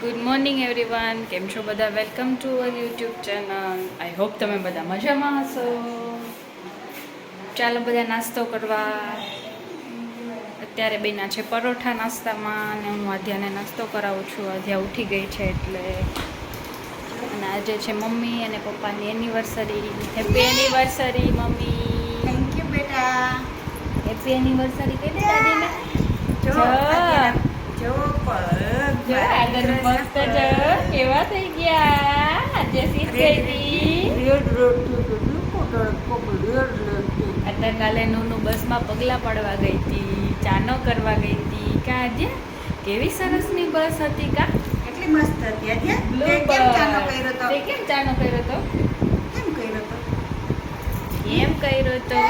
Good morning everyone, કેમ છો બધા? Welcome to our YouTube channel. I hope તમે બધા મજામાં હશો. ચાલો બધા નાસ્તો કરવા. અત્યારે બેના છે પરોઠા નાસ્તામાં અને હું આધ્યાને નાસ્તો કરાવું છું. આધ્યા ઉઠી ગઈ છે એટલે. અને આજે છે મમ્મી અને પપ્પાની anniversary. Happy anniversary mummy. Thank you બેટા. હેપી એનિવર્સરી કહી દે દાદીને. જો મસ્ત જો કેવા થઈ ગયા. આજે સીટ ગઈ હતી. અત્યારે કાલે નું બસમાં પગલા પડવા ગઈ હતી, ચાનો કરવા ગઈ હતી. કા આજે કેવી સરસની બસ હતી કા. કેટલી મસ્ત હતી આજે. બ્લુ તે કેમ ચાનો કર્યો તો? તે કેમ ચાનો કર્યો તો? કેમ કર્યો તો? કેમ કર્યો તો?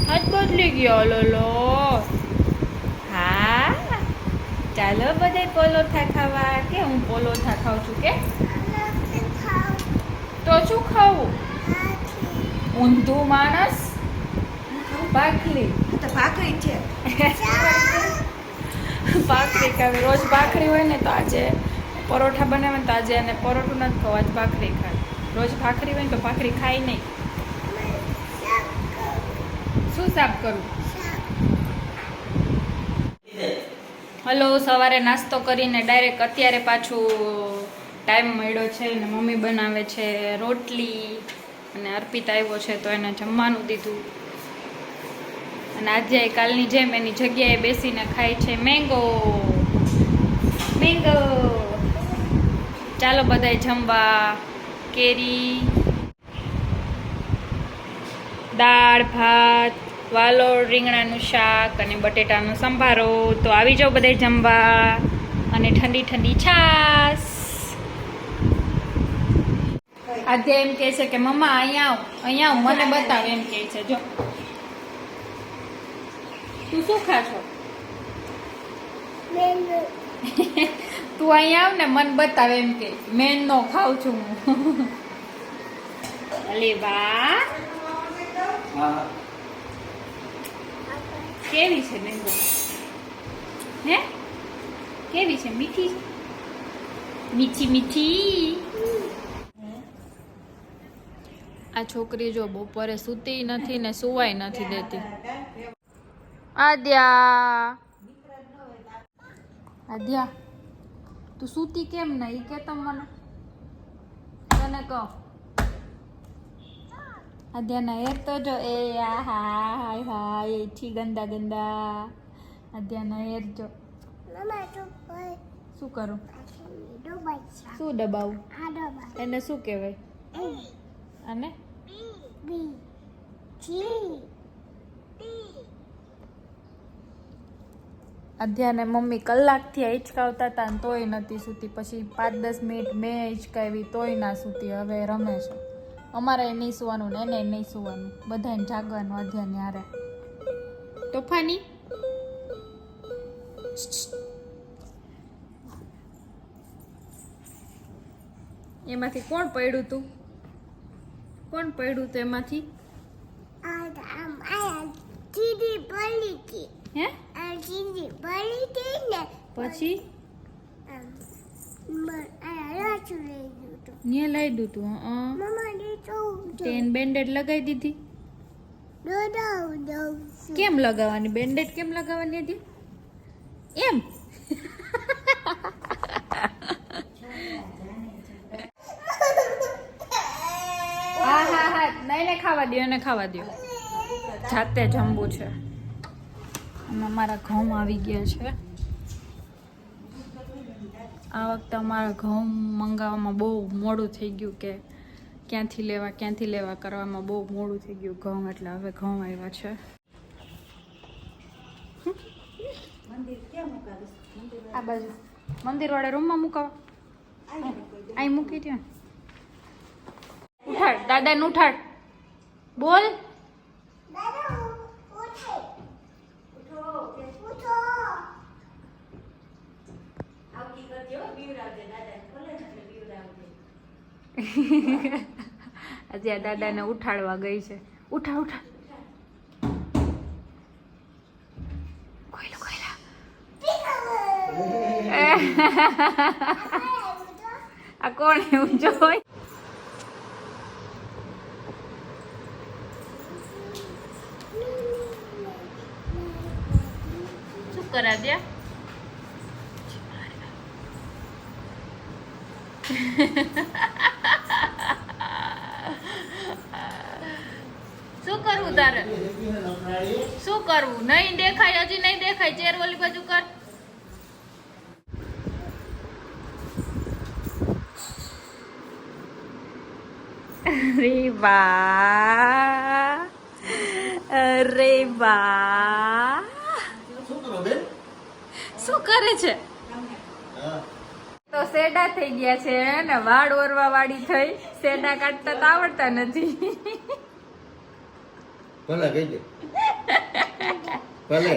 હાથ બદલી ગયો લોલો. હા ચાલો બધા પોલોઠા ખાવા. કે હું પોલોઠા ખાઉં છું કે? તો શું ખાવું? ઊંધું માણસ ભાખરી. તો ભાખરી છે. ભાખરી ખાવી. રોજ ભાખરી હોય ને તો આજે પરોઠા બનાવે ને તો આજે એને પરોઠું નથી ખાવું, આજ ભાખરી ખાય. રોજ ભાખરી હોય ને તો ભાખરી ખાય નહીં. શું સાફ કરું? હલો, સવારે નાસ્તો કરીને ડાયરેક્ટ અત્યારે પાછું ટાઈમ મળ્યો છે ને મમ્મી બનાવે છે રોટલી અને અર્પિત આવ્યો છે તો એને જમવાનું દીધું. અને આજે કાલની જેમ એની જગ્યાએ બેસીને ખાય છે મેંગો. મેંગો. ચાલો બધાય જમવા. કેરી, દાળ ભાત, વાલોળ રીંગણાનું શાક અને બટેટાનો સંભારો. તો આવી જાઓ બધાય જમવા. અને ઠંડી ઠંડી છાશ. આધ્યા એમ કહે છે કે મમ્મા અહીંયા આવ, મને બતાવ એમ કહે છે. જો તું શું ખાશો? તું અહીંયા આવ ને મને બતાવ એમ કે. મેન નો ખાઉં છું હું. અલે વાહ, કેવી છે મેંગો? હે કેવી છે? મીઠી? મીઠી મીઠી. આ છોકરી જો બપોરે સૂતી નથી ને સુવાય નથી દેતી. આદ્યા, આદ્યા તું સૂતી કેમ નહીં કે મને? તને કહો. આદ્યાના હેર તો જો. એ હાય હાય એથી ગંદા ગંદા. આદ્યાના હેર જો. શું કરું? શું દબાવું? એને શું કહેવાય? અને આધ્યાને મમ્મી કલાકથી હિંચકાવતા હતા ને તોય નથી સૂતી. પછી 5-10 મિનિટ મેં હિંચકાવી તોય ના સૂતી. હવે રમે છે. અમારે નહીં સુવાનું ને એને નહીં સુવાનું, બધાને જાગવાનું. આધ્યાને હારે તોફાની. એમાંથી કોણ પડ્યું તું? કોણ પડ્યું તું એમાંથી? હે પછી ને લઈ દીધું. તેન બેન્ડેડ લગાવી દીધી. કેમ લગાવવાની? બેન્ડેડ કેમ લગાવવાની હતી એમ? હા હા હા, નહીં ખાવા દો, એને ખાવા દો. જાતે જમવું છે. અને અમારા ઘઉં આવી ગયા છે. આ વખતે અમારા ઘઉં મંગાવવામાં બહુ મોડું થઈ ગયું. કે ક્યાંથી લેવા કરવામાં બહુ મોડું થઈ ગયું ઘઉં. એટલે હવે ઘઉં આવ્યા છે. આ બાજુ મંદિર વાળા રૂમમાં મુકાવા. અહીં મૂકી દો. ઉઠાડ દાદાને, ઉઠાડ. બોલ. આજે આ દાદાને ઉઠાડવા ગઈ છે. ઉઠાડ ઉઠાડ. કોયલા કોયલા. આ કોણ એવું જોઈ? શું કરા દે? શું કરવું તારે? શું કરવું? નહીં દેખાય, હજી નહીં દેખાય. ચેર ઓલી બાજુ કર. અરે વાહ, અરે વાહ. શું કરે છે? તો સેડા થઈ ગયા છે ને વાળ ઓરવા વાળી થઈ. સેડા કાઢતા તો આવડતા નથી. ભલે કહી દે ભલે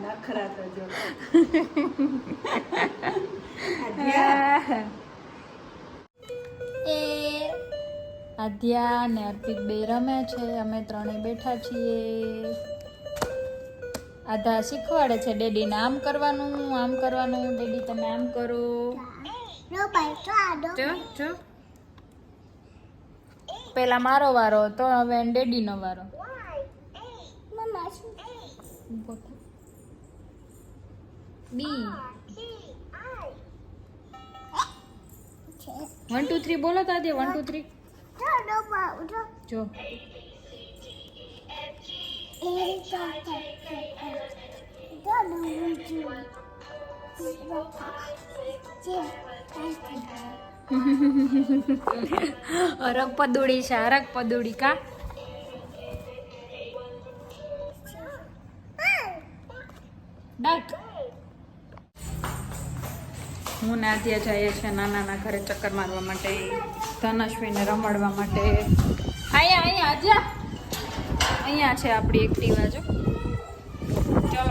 નખરા તો જો આધ્યા ને અર્પિત બે રમે છે, અમે ત્રણે બેઠા છીએ. આધા શીખવાડે છે ડેડીને આમ કરવાનું, આમ કરવાનું. ડેડી તમે આમ કરો. જો જો પેલા મારો વારો તો હવે ડેડીનો વારો. બી 1 2 3 બોલો તો આદે 1 2 3 જો અરગ પદુડી છે, અરગ પદુડી કા ડાક. હું ને આદ્યા જઈએ છે નાના ઘરે ચક્કર મારવા માટે, ધનશ્વીને રમાડવા માટે. અહીંયા આદ્યા અહીંયા છે આપણી એક્ટિવા. જો ચલો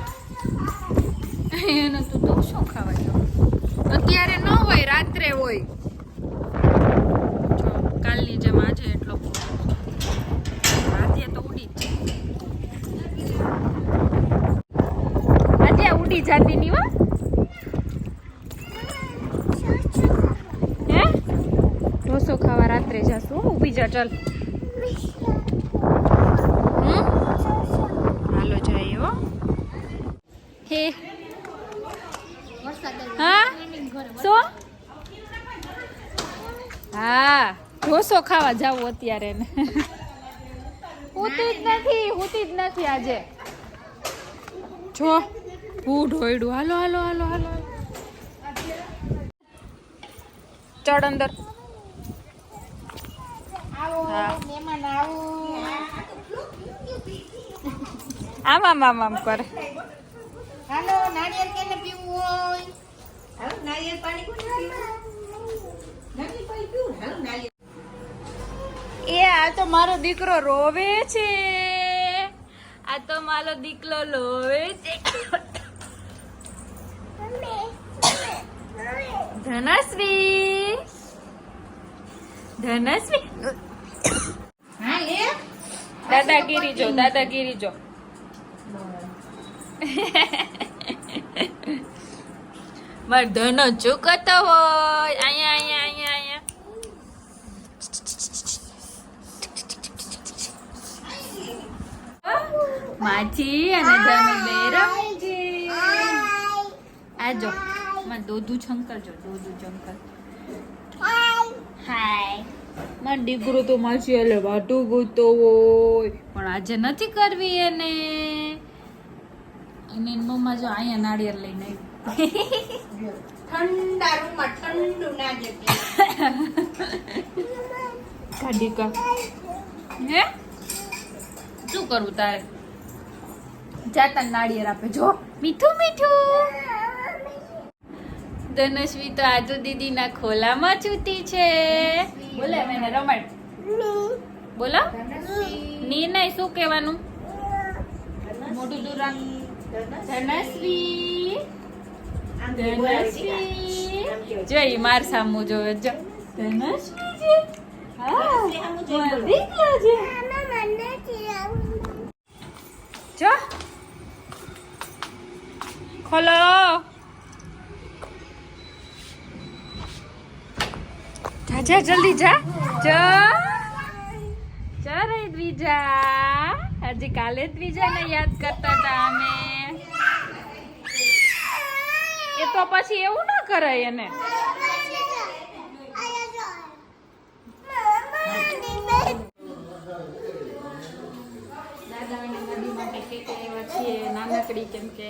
એને તું શું ખાવા જાવ? અત્યારે ન હોય, રાત્રે હોય. જો કાલની જેમ આજે એટલો આદ્યા તો ઉડી જ છે. આદ્યા ઉડી જાતી ની વા. ઢોસો ખાવા રાત્રે જશું. ઊભી જા ચાલ. હાલો જઈએ હો. હે હા શું? હા ઢોસો ખાવા જાવું અત્યારે ને. હોતી જ નથી આજે. જો હું ઢોયડું. હાલો હાલો હાલો હાલો ચડ અંદર. આમ આમ આમ આમ કરે. હાલો નારિયેળ કેને પીવું હોય? હાલો નારિયેળ પાણી કોને પીવું? નારિયેળ પાણી પીવું? હાલો નારિયેળ. એ આ તો મારો દીકરો રોવે છે. આ તો મારો દીકરો રોવે છે. ધનશ્રી ધનશ્રી હા લે દાદાગીરી જો, દાદાગીરી જો. માર ધનો ચૂકતો હોય. અહીંયા અહીંયા અહીંયા અહીંયા માછી અને ધનુ બે રમે છે. આ જો માર દોધુ છંકર જો, દોધુ છંકર. હાય માર દીકરો તો માછી એટલે વાટું ગોતો હોય, પણ આજે નથી કરવી એને. અને મમ્મા જો અહીંયા નાળિયેર લઈને આવી. ઠંડા રૂમમાં ઠંડુ ના જતી. કાઢી હે શું કરવું તારે? જાતા નાળિયેર આપે. જો મીઠું મીઠું. ધનશ્વી તો આજુ દીદીના ખોલામાં છૂટી છે. બોલે મને રમાડ. બોલો ની નહીં શું કહેવાનું? મોટું દૂર રાખ. ધનશ્વી ધનશ્વી જોઈ માર સામું જોવે. જો ધનશ્વી છે. હા દીકરો છે. જો ખોલો જા જલ્દી જા રે દ્વિજા. હજી કાલે દ્વિજાને યાદ કરતા હતા અમે. એ તો પછી એવું ના કરાય એને. દાદા અને દાદી માટે કેક લેવા છીએ નાનકડી, કેમ કે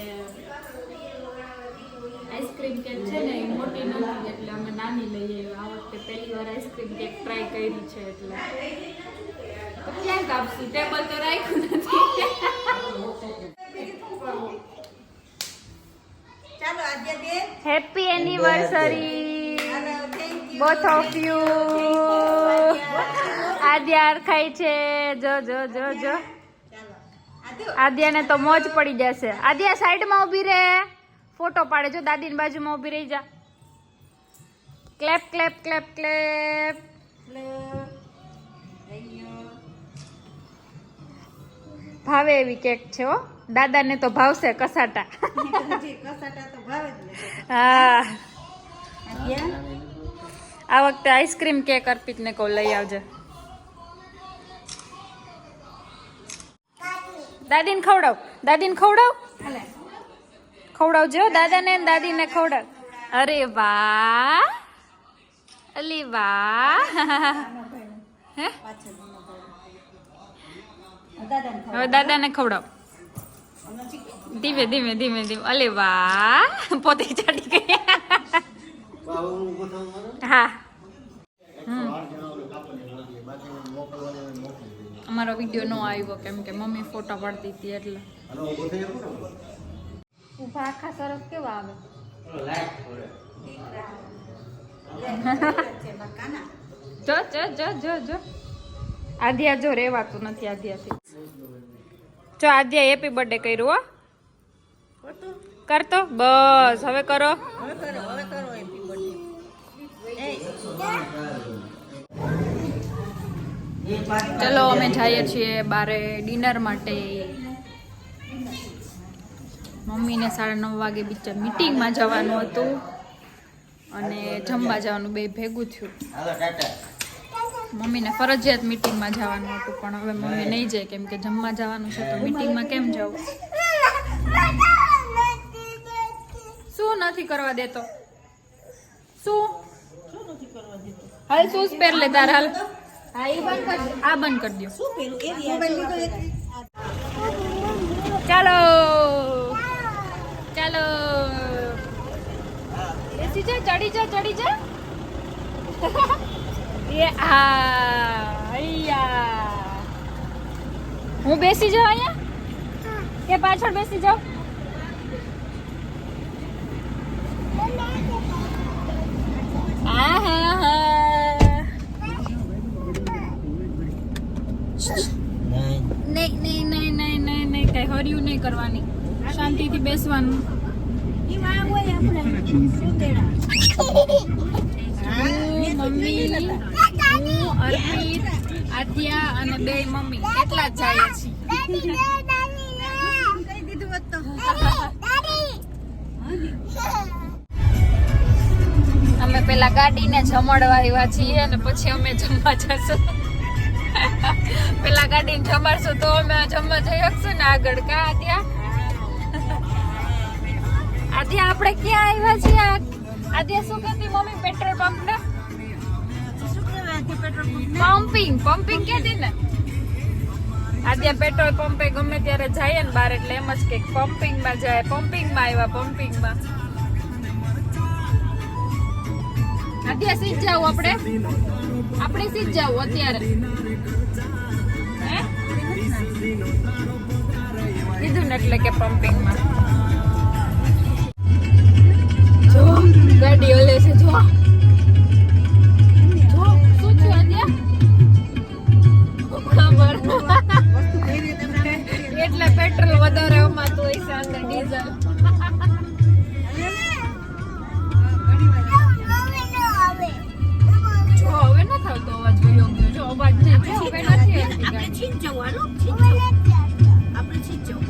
આઈસ્ક્રીમ કેક છે ને એ મોટી નથી એટલે અમે નાની લઈએ. આ વખતે પહેલી વાર આઈસ્ક્રીમ કેક ટ્રાય કરી છે એટલે તો ક્યાં કાપશું? ટેબલ તો રાખ્યું નથી. ચાલો આજે બેન, happy anniversary hello, thank you. Both of you. Adya ખાય છે. જો જો જો જો ચાલો આદુ આદ્યાને તો મોજ પડી જશે. આદ્યા સાઈડમાં ઊભી રહે, ફોટો પાડે. જો દાદીની બાજુમાં ઊભી રહી જા. Clap clap clap clap. ભાવે એવી કેક છે હો. દાદાને તો ભાવશે કસાટા. કસાટા તો ભાવે જ ને. હા, આદ્યા આ વખતે આઈસ્ક્રીમ કેક અર્પિતને કહું લઈ આવજે. દાદીને ખવડાવ, દાદીને ખવડાવ, ખવડાવજો દાદાને ને દાદીને ખવડાવ. અરે વાહ, અલી વાહ. હે હવે દાદાને ખવડાવ. ધીમે ધીમે ધીમે ધીમે. અલે વાહ, પોતે ચાટી ગઈ. હા, અમારો વિડીયો નો આવ્યો કેમ કે મમ્મી ફોટો પાડતી હતી એટલે. ઉભા આખા સરસ કેવા આવે. જો જો જો જો જો આદ્યા જો રેવાતું નથી આદ્યાથી. જો આદ્યા હેપી બર્થડે કર્યું હો. કરતો બસ હવે કરો. હવે કરો happy birthday. ચલો અમે જઈએ છીએ બારે ડિનર માટે. મમ્મીને 9:30 વાગે બિચાર મીટિંગમાં જવાનું હતું અને જમવા જવાનું, બે ભેગું થયું. મમ્મીને ફરજિયાત મીટિંગમાં જવાનું હતું પણ હવે મમ્મી નહીં જાય કેમ કે જમવા જવાનું છે તો મીટિંગમાં કેમ જવું. શું નથી કરવા દેતો? શું હાલ શૂઝ પહેર લે તાર હાલ. હા એ બંધ કર, આ બંધ કરી દો. શું પેલું એવી મોબાઈલ લીધો એક ચાલો ચાલો બેસી જા, ચડી જા ચડી જા. એ હા અહીંયા હું બેસી જાઉં અહીંયા કે પાછળ બેસી જાઉં? હા હા હા નહીં નહીં નહીં નહીં નહીં નહીં કઈ હર્યું નહીં કરવાની, શાંતિથી બેસવાનું. મમ્મી, હું, અર્પિત, આદ્યા અને બે મમ્મી એટલા જ જઈએ છીએ. અમે પેલા ગાડીને જમાડવા આવ્યા છીએ અને પછી અમે જમવા જશું. પેલા ગાડીને જમાડશું તો અમે જમવા જઈ શકશું ને આગળ. કા આદ્યા? આદ્યા આપણે ક્યાં આવ્યા છીએ? આદ્યા શું કહેતી મમ્મી? પેટ્રોલ પંપ ને પમ્પિંગ પમ્પિંગ કહેતી ને. આદ્યા પેટ્રોલ પંપે ગમે ત્યારે જાય ને બહાર એટલે એમ જ કે પમ્પિંગ માં જાય. પમ્પિંગ માં આવ્યા, પમ્પિંગ માં. આદ્યા સીધ જાવ, આપણે સીધ જાવ અત્યારે. કીધું ને એટલે કે પમ્પિંગ માં. જો ગાડી ઓલે છે. જો જો શું થયું આદ્યા? ખબર એટલે પેટ્રોલ વધારે અમાતું હોય છે અંદર ડીઝલ. જો હવે ન થતો અવાજ ગયો ગયો. જો અવાજ ને જો હવે નથી આવતી ગાડી. આપણે છીંચ જવાનું, આપણે છીંચ જવું.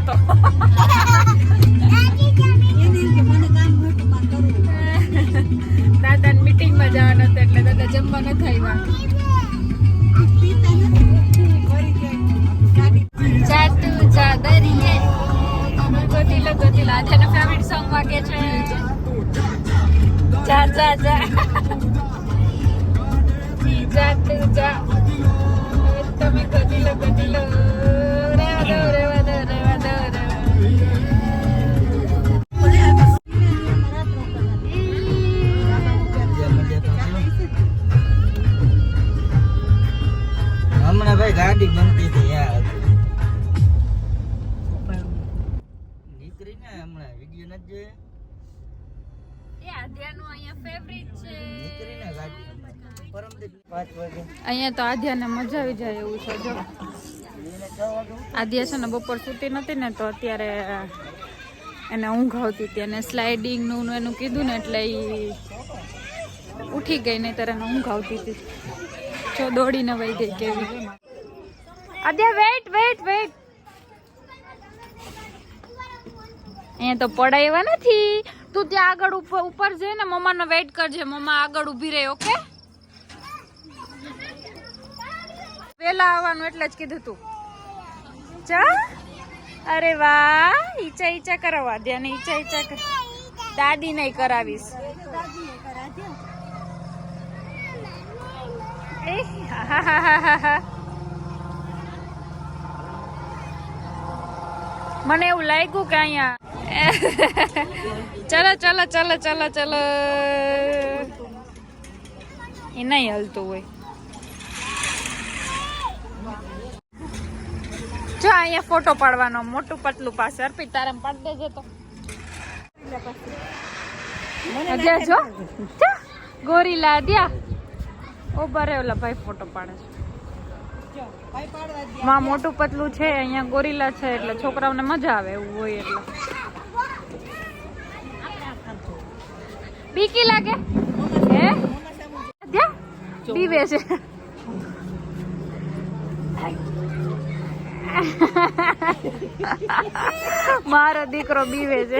હતો. દાદા મીટિંગમાં જવાનું હતું એટલે દાદા જમવા નથી આવ્યા. જાતું ચાદરીએ ગોતીલો ગોતીલો. આજે એનો ફેવરિટ સોંગ વાગે છે. જા જા જા જાતું જા તમે ગોતીલો ગોતીલો. રેવા દો રેવા દો રેવા દો હમણાં ભાઈ ગાડી બનતી હતી યાર દીકરી ને હમણાં વિડીયો નથી જોયો એ આધ્યાનું અહીંયા ફેવરિટ છે. દીકરી ને ગાડી પરમ દિવસે 5 વાગે અહીંયા તો આધ્યાને મજા આવી જાય એવું છે. જો આધ્યા છે ને બપોર સૂતી નથી ને તો અત્યારે એને ઊંઘ આવતી હતી અને સ્લાઇડિંગનું એનું કીધું ને એટલે એ ઉઠી ગઈ નહીં ત્યારે એને ઊંઘ આવતી હતી. જો દોડીને વહી ગઈ કેવી. આધ્યા વેઇટ વેઇટ વેઇટ. અહીંયા તો પડાવ્યા નથી. તું ત્યાં આગળ ઉપર જઈને મમ્માનો વેઇટ કરજે. મમ્મા આગળ ઊભી રહે. ઓકે વેલા આવવાનું એટલે જ કીધું તું. ચા અરે વાહ ઈચા ઈચા કરાવવા દે ને ઈચા ઈચા કર. દાદી નહીં કરાવીશ. મને એવું લાગ્યું કે અહીંયા ચલો ચલો ચલો ચલો ચલો એ નહીં હલતું હોય. જો અહીંયા ફોટો પાડવાનો મોટું પતલું પાસે. અર્પિત તારે પાડી દેજે તો. અદ્યા જો ગોરીલા અદ્યા ઉભા રહે. ઓલા ભાઈ ફોટો પાડે છે. માં મોટું પતલું છે અહીંયા ગોરીલા છે એટલે છોકરાઓને મજા આવે એવું હોય. એટલે બીકી લાગે હે બીવે છે. મારો દીકરો બીવે છે.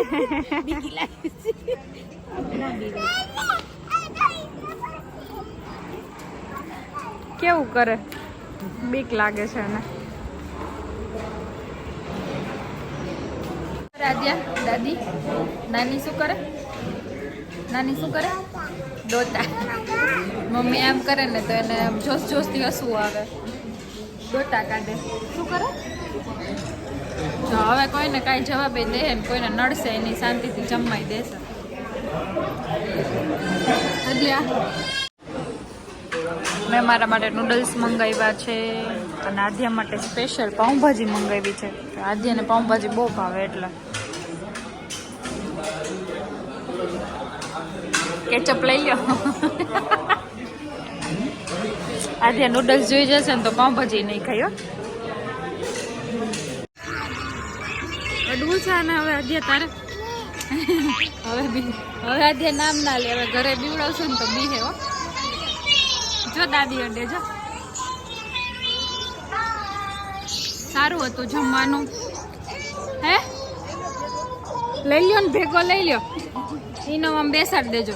કેવું કરે બીક લાગે છે એને. રાધ્યા દાદી નાની શું કરે? નાની શું કરે? દોતા. મમ્મી એમ કરે ને તો એને જોશ જોશથી હસવું આવે. દોતા કાઢે. શું કરે? જો હવે કોઈને કાંઈ જવાબ દે ને કોઈને નડશે એની શાંતિથી જમાઈ દેશે. મેં મારા માટે નૂડલ્સ મંગાવ્યા છે અને આધ્યા માટે સ્પેશિયલ પાઉંભાજી મંગાવી છે. આધ્યાને પાઉંભાજી બહુ ભાવે એટલે કેચઅપ લઈ લો. આધ્યા નૂડલ્સ જોઈ જશે ને તો પાઉંભાજી નહીં ખાયો. અડવું છે ને હવે આધ્યા તારે. હવે આધ્યા નામ ના લે. હવે ઘરે બીવડાવશું ને તો બીહે હો. જો દાદી અડે જો. સારું હતું જમવાનું. હે લઈ લ્યો ને ભેગો લઈ લ્યો. એનો આમ બેસાડ દેજો.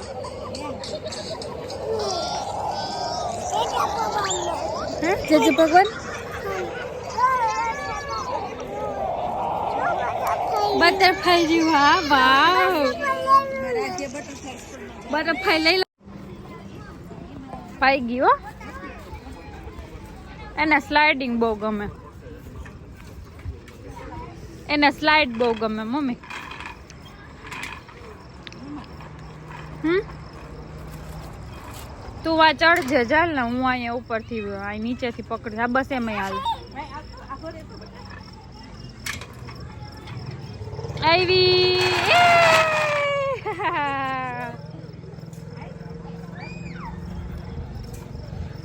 હે જય ભગવાન. બટરફ્લાઈ જેવું. હા વાવ બટરફ્લાઈ લઈ લો. પાઈ ગયો. એને સ્લાઇડિંગ બહુ ગમે. એને સ્લાઇડ બહુ ગમે મમ્મી. તું આ ચડજે ચાલ ને. હું અહીંયા ઉપરથી નીચેથી પકડી. હા બસ એમ હાલ. આવી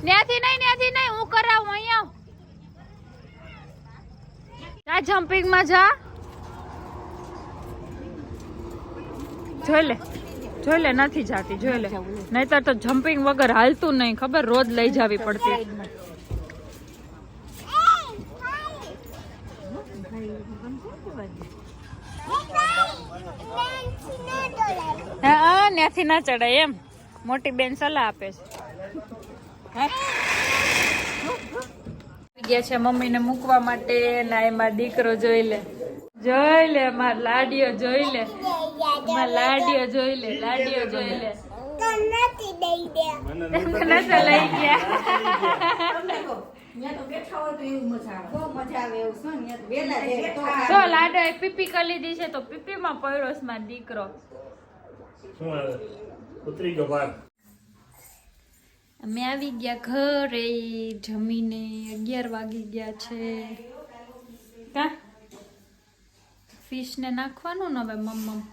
ન્યાથી નહીં હું કરાવું. અહીંયા જા જમ્પિંગ માં જા. જોઈ લે નથી જાતી. જોઈ લે નહીતર તો જમ્પિંગ વગર હાલતું નહીં. ખબર રોજ લઈ જાવી પડતી. હા ત્યાંથી ના ચડાય એમ મોટી બેન સલાહ આપે છે ગયા છે મમ્મીને મૂકવા માટે ના એમાં દીકરો જોઈ લે માર લાડીઓ જોઈ લે માર લાડીઓ જોઈ લે લાડીઓ જોઈ લે નતો લઈ ગયા ત્યાં તો બેઠા હોય તો એવું મજા આવે બહુ મજા આવે એવું છે ને ત્યાં તો વેલા જાય તો જો લાડો પીપી કરી લીધી છે તો પીપીમાં પડ્યો છે મારો દીકરો શું આવે ઉતરી ગયો બહાર અમે આવી ગયા ઘરે જમીને 11 વાગી ગયા છે કા ફિશ ને નાખવાનું ને હવે મમ્મ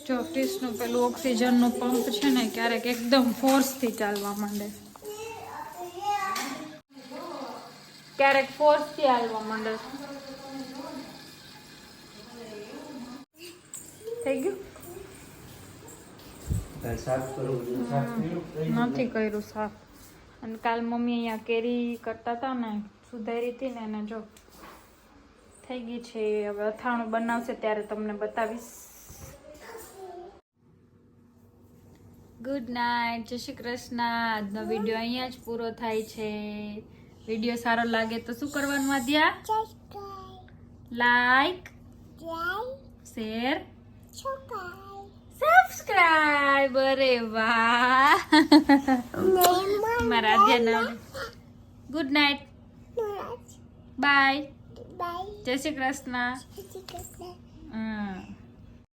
જો ફિશ નું પેલું ઓક્સિજન નું પંપ છે ને ક્યારેક એકદમ ફોર્સ થી ચાલવા માંડે ક્યારેક ફોર્સ થી હાલવા માંડે થઈ ગયું નથી કર્યું સાફ અને કાલ મમ્મી અહીંયા કેરી કરતા હતા ને સુધારી હતી ને એને જો થઈ ગઈ છે હવે અથાણું બનાવશે ત્યારે તમને બતાવીશ ગુડ નાઇટ જય શ્રી કૃષ્ણ આજનો વિડીયો અહીંયા જ પૂરો થાય છે વિડીયો સારો લાગે તો શું કરવાનું આદ્યા લાઈક શેર સબસ્ક્રાઇબ અરે વાહ મારા આદ્યા ગુડ નાઇટ બાય જય શ્રી કૃષ્ણ